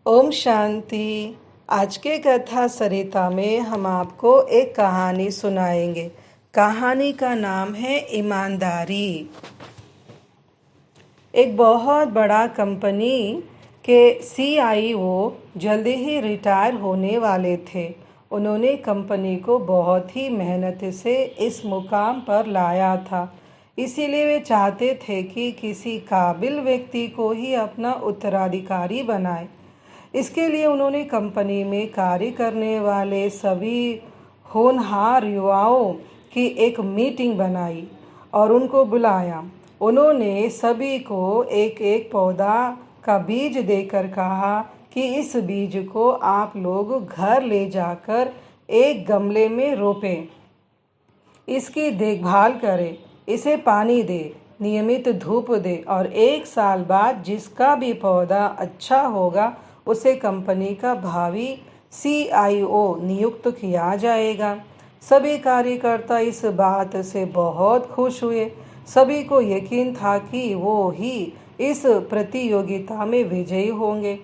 ओम शांति। आज के कथा सरिता में हम आपको एक कहानी सुनाएंगे। कहानी का नाम है ईमानदारी। एक बहुत बड़ा कंपनी के CIO जल्दी ही रिटायर होने वाले थे। उन्होंने कंपनी को बहुत ही मेहनत से इस मुकाम पर लाया था। इसीलिए वे चाहते थे कि किसी काबिल व्यक्ति को ही अपना उत्तराधिकारी बनाए। इसके लिए उन्होंने कंपनी में कार्य करने वाले सभी होनहार युवाओं की एक मीटिंग बनाई और उनको बुलाया। उन्होंने सभी को एक एक पौधा का बीज देकर कहा कि इस बीज को आप लोग घर ले जाकर एक गमले में रोपें, इसकी देखभाल करें, इसे पानी दे, नियमित धूप दे और 1 साल बाद जिसका भी पौधा अच्छा होगा उसे कंपनी का भावी CIO नियुक्त किया जाएगा। सभी कार्यकर्ता इस बात से बहुत खुश हुए। सभी को यकीन था कि वो ही इस प्रतियोगिता में विजयी होंगे।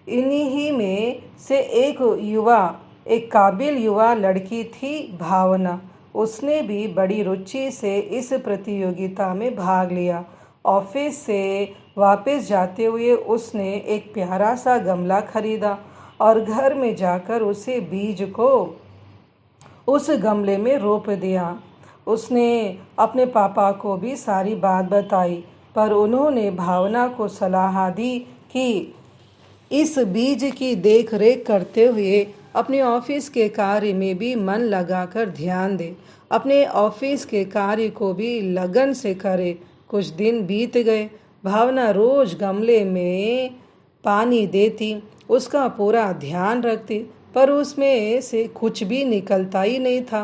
इन्हीं में से एक काबिल युवा लड़की थी, भावना। उसने भी बड़ी रुचि से इस प्रतियोगिता में भाग लिया। ऑफिस से वापस जाते हुए उसने एक प्यारा सा गमला खरीदा और घर में जाकर उसे बीज को उस गमले में रोप दिया। उसने अपने पापा को भी सारी बात बताई, पर उन्होंने भावना को सलाह दी कि इस बीज की देख रेख करते हुए अपने ऑफिस के कार्य में भी मन लगाकर ध्यान दे, अपने ऑफिस के कार्य को भी लगन से करे। कुछ दिन बीत गए। भावना रोज गमले में पानी देती, उसका पूरा ध्यान रखती, पर उसमें से कुछ भी निकलता ही नहीं था।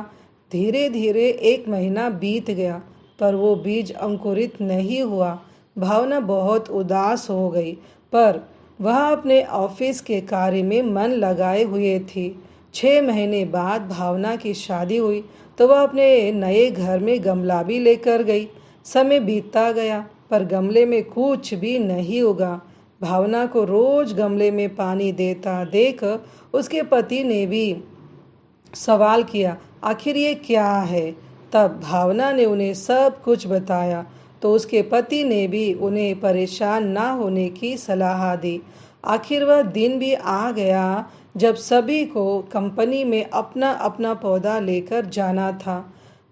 धीरे धीरे 1 महीना बीत गया, पर वो बीज अंकुरित नहीं हुआ। भावना बहुत उदास हो गई, पर वह अपने ऑफिस के कार्य में मन लगाए हुए थी। 6 महीने बाद भावना की शादी हुई तो वह अपने नए घर में गमला भी लेकर गई। समय बीतता गया, पर गमले में कुछ भी नहीं उगा। भावना को रोज गमले में पानी देता देख उसके पति ने भी सवाल किया, आखिर ये क्या है? तब भावना ने उन्हें सब कुछ बताया तो उसके पति ने भी उन्हें परेशान ना होने की सलाह दी। आखिर वह दिन भी आ गया जब सभी को कंपनी में अपना अपना पौधा लेकर जाना था।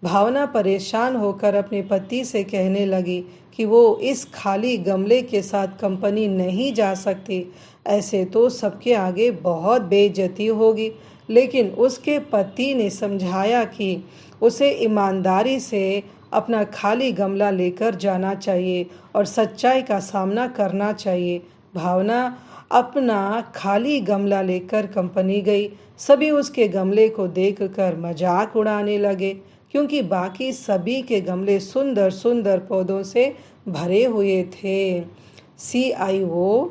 भावना परेशान होकर अपने पति से कहने लगी कि वो इस खाली गमले के साथ कंपनी नहीं जा सकती। ऐसे तो सबके आगे बहुत बेइज्जती होगी। लेकिन उसके पति ने समझाया कि उसे ईमानदारी से अपना खाली गमला लेकर जाना चाहिए और सच्चाई का सामना करना चाहिए। भावना अपना खाली गमला लेकर कंपनी गई। सभी उसके गमले को देखकर मजाक उड़ाने लगे, क्योंकि बाकी सभी के गमले सुंदर सुंदर पौधों से भरे हुए थे। CIO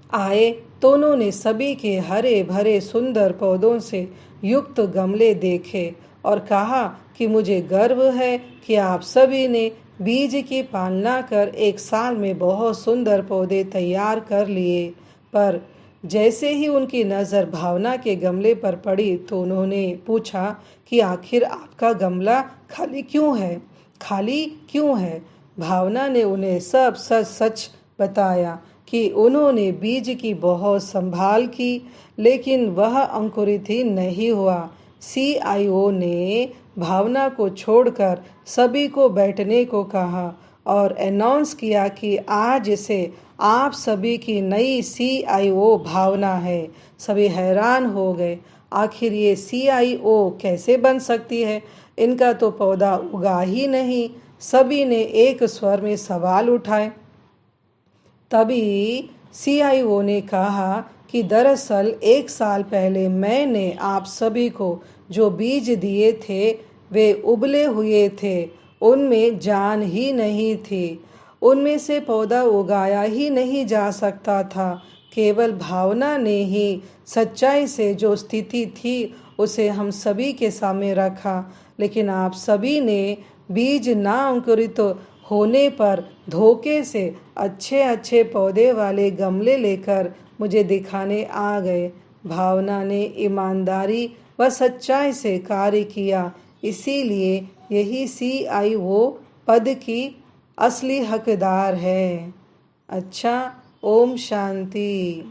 आए तो उन्होंने सभी के हरे भरे सुंदर पौधों से युक्त गमले देखे और कहा कि मुझे गर्व है कि आप सभी ने बीज की पालना कर 1 साल में बहुत सुंदर पौधे तैयार कर लिए। पर जैसे ही उनकी नज़र भावना के गमले पर पड़ी तो उन्होंने पूछा कि आखिर आपका गमला खाली क्यों है? खाली क्यों है? भावना ने उन्हें सब सच सच बताया कि उन्होंने बीज की बहुत संभाल की, लेकिन वह अंकुरित ही नहीं हुआ। CIO ने भावना को छोड़कर सभी को बैठने को कहा और अनाउंस किया कि आज से आप सभी की नई CIO भावना है। सभी हैरान हो गए, आखिर ये CIO कैसे बन सकती है? इनका तो पौधा उगा ही नहीं। सभी ने एक स्वर में सवाल उठाए। तभी CIO ने कहा कि दरअसल 1 साल पहले मैंने आप सभी को जो बीज दिए थे वे उबले हुए थे, उनमें जान ही नहीं थी, उनमें से पौधा उगाया ही नहीं जा सकता था। केवल भावना ने ही सच्चाई से जो स्थिति थी उसे हम सभी के सामने रखा, लेकिन आप सभी ने बीज ना अंकुरित होने पर धोखे से अच्छे अच्छे पौधे वाले गमले लेकर मुझे दिखाने आ गए। भावना ने ईमानदारी व सच्चाई से कार्य किया, इसीलिए यही CIO पद की असली हकदार है। अच्छा, ओम शांति।